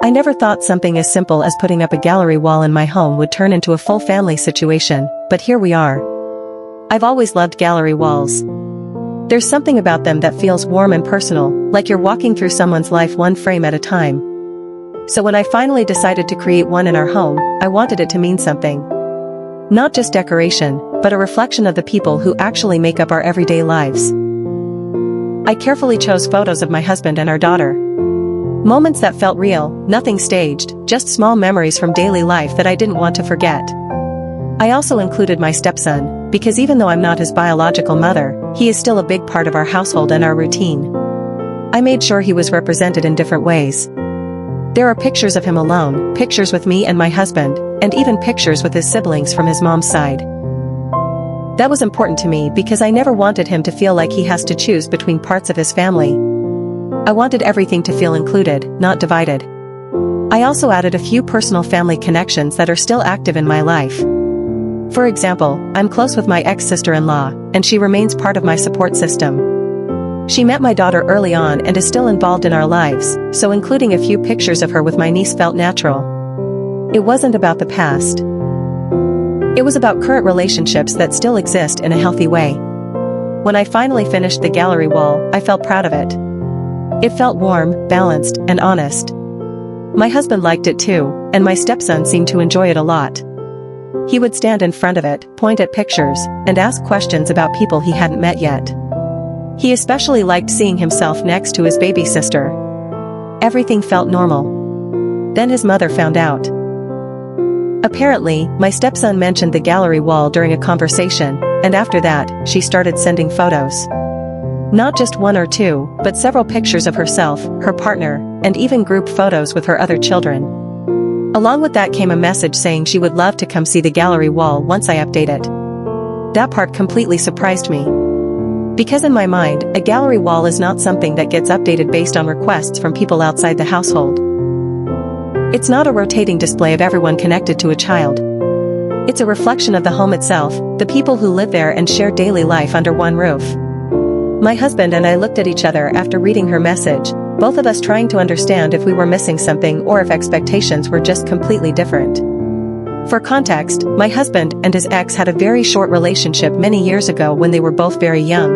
I never thought something as simple as putting up a gallery wall in my home would turn into a full family situation, but here we are. I've always loved gallery walls. There's something about them that feels warm and personal, like you're walking through someone's life one frame at a time. So when I finally decided to create one in our home, I wanted it to mean something. Not just decoration, but a reflection of the people who actually make up our everyday lives. I carefully chose photos of my husband and our daughter. Moments that felt real, nothing staged, just small memories from daily life that I didn't want to forget. I also included my stepson, because even though I'm not his biological mother, he is still a big part of our household and our routine. I made sure he was represented in different ways. There are pictures of him alone, pictures with me and my husband, and even pictures with his siblings from his mom's side. That was important to me because I never wanted him to feel like he has to choose between parts of his family. I wanted everything to feel included, not divided. I also added a few personal family connections that are still active in my life. For example, I'm close with my ex-sister-in-law, and she remains part of my support system. She met my daughter early on and is still involved in our lives, so including a few pictures of her with my niece felt natural. It wasn't about the past. It was about current relationships that still exist in a healthy way. When I finally finished the gallery wall, I felt proud of it. It felt warm, balanced, and honest. My husband liked it too, and my stepson seemed to enjoy it a lot. He would stand in front of it, point at pictures, and ask questions about people he hadn't met yet. He especially liked seeing himself next to his baby sister. Everything felt normal. Then his mother found out. Apparently, my stepson mentioned the gallery wall during a conversation, and after that, she started sending photos. Not just one or two, but several pictures of herself, her partner, and even group photos with her other children. Along with that came a message saying she would love to come see the gallery wall once I update it. That part completely surprised me. Because in my mind, a gallery wall is not something that gets updated based on requests from people outside the household. It's not a rotating display of everyone connected to a child. It's a reflection of the home itself, the people who live there and share daily life under one roof. My husband and I looked at each other after reading her message, both of us trying to understand if we were missing something or if expectations were just completely different. For context, my husband and his ex had a very short relationship many years ago when they were both very young.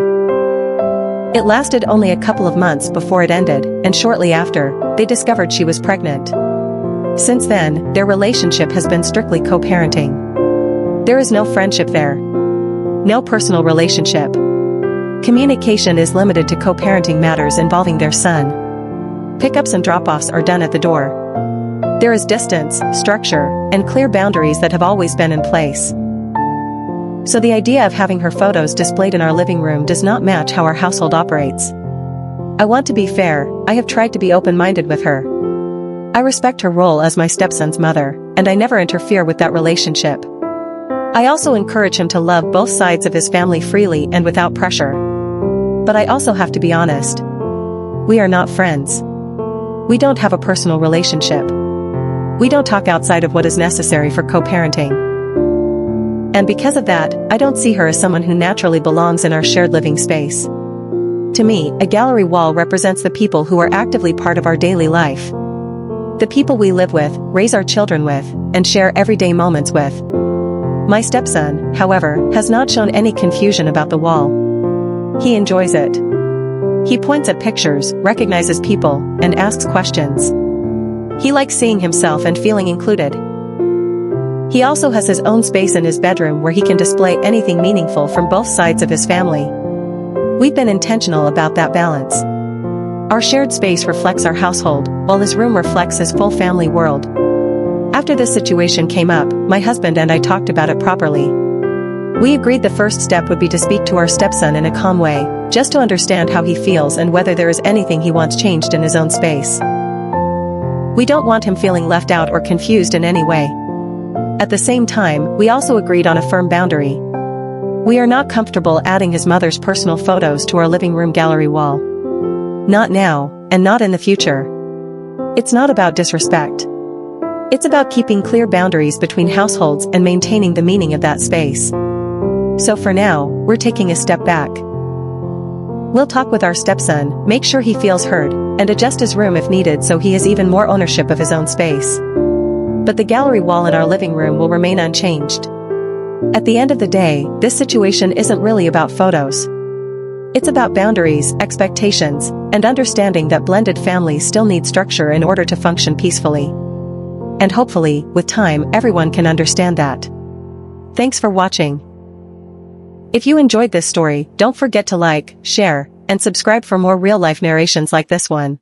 It lasted only a couple of months before it ended, and shortly after, they discovered she was pregnant. Since then, their relationship has been strictly co-parenting. There is no friendship there. No personal relationship. Communication is limited to co-parenting matters involving their son. Pickups and drop-offs are done at the door. There is distance, structure, and clear boundaries that have always been in place. So the idea of having her photos displayed in our living room does not match how our household operates. I want to be fair, I have tried to be open-minded with her. I respect her role as my stepson's mother, and I never interfere with that relationship. I also encourage him to love both sides of his family freely and without pressure. But I also have to be honest. We are not friends. We don't have a personal relationship. We don't talk outside of what is necessary for co-parenting. And because of that, I don't see her as someone who naturally belongs in our shared living space. To me, a gallery wall represents the people who are actively part of our daily life. The people we live with, raise our children with, and share everyday moments with. My stepson, however, has not shown any confusion about the wall. He enjoys it. He points at pictures, recognizes people, and asks questions. He likes seeing himself and feeling included. He also has his own space in his bedroom where he can display anything meaningful from both sides of his family. We've been intentional about that balance. Our shared space reflects our household, while his room reflects his full family world. After this situation came up, my husband and I talked about it properly. We agreed the first step would be to speak to our stepson in a calm way, just to understand how he feels and whether there is anything he wants changed in his own space. We don't want him feeling left out or confused in any way. At the same time, we also agreed on a firm boundary. We are not comfortable adding his mother's personal photos to our living room gallery wall. Not now, and not in the future. It's not about disrespect. It's about keeping clear boundaries between households and maintaining the meaning of that space. So for now, we're taking a step back. We'll talk with our stepson, make sure he feels heard, and adjust his room if needed so he has even more ownership of his own space. But the gallery wall in our living room will remain unchanged. At the end of the day, this situation isn't really about photos. It's about boundaries, expectations, and understanding that blended families still need structure in order to function peacefully. And hopefully, with time, everyone can understand that. Thanks for watching. If you enjoyed this story, don't forget to like, share, and subscribe for more real-life narrations like this one.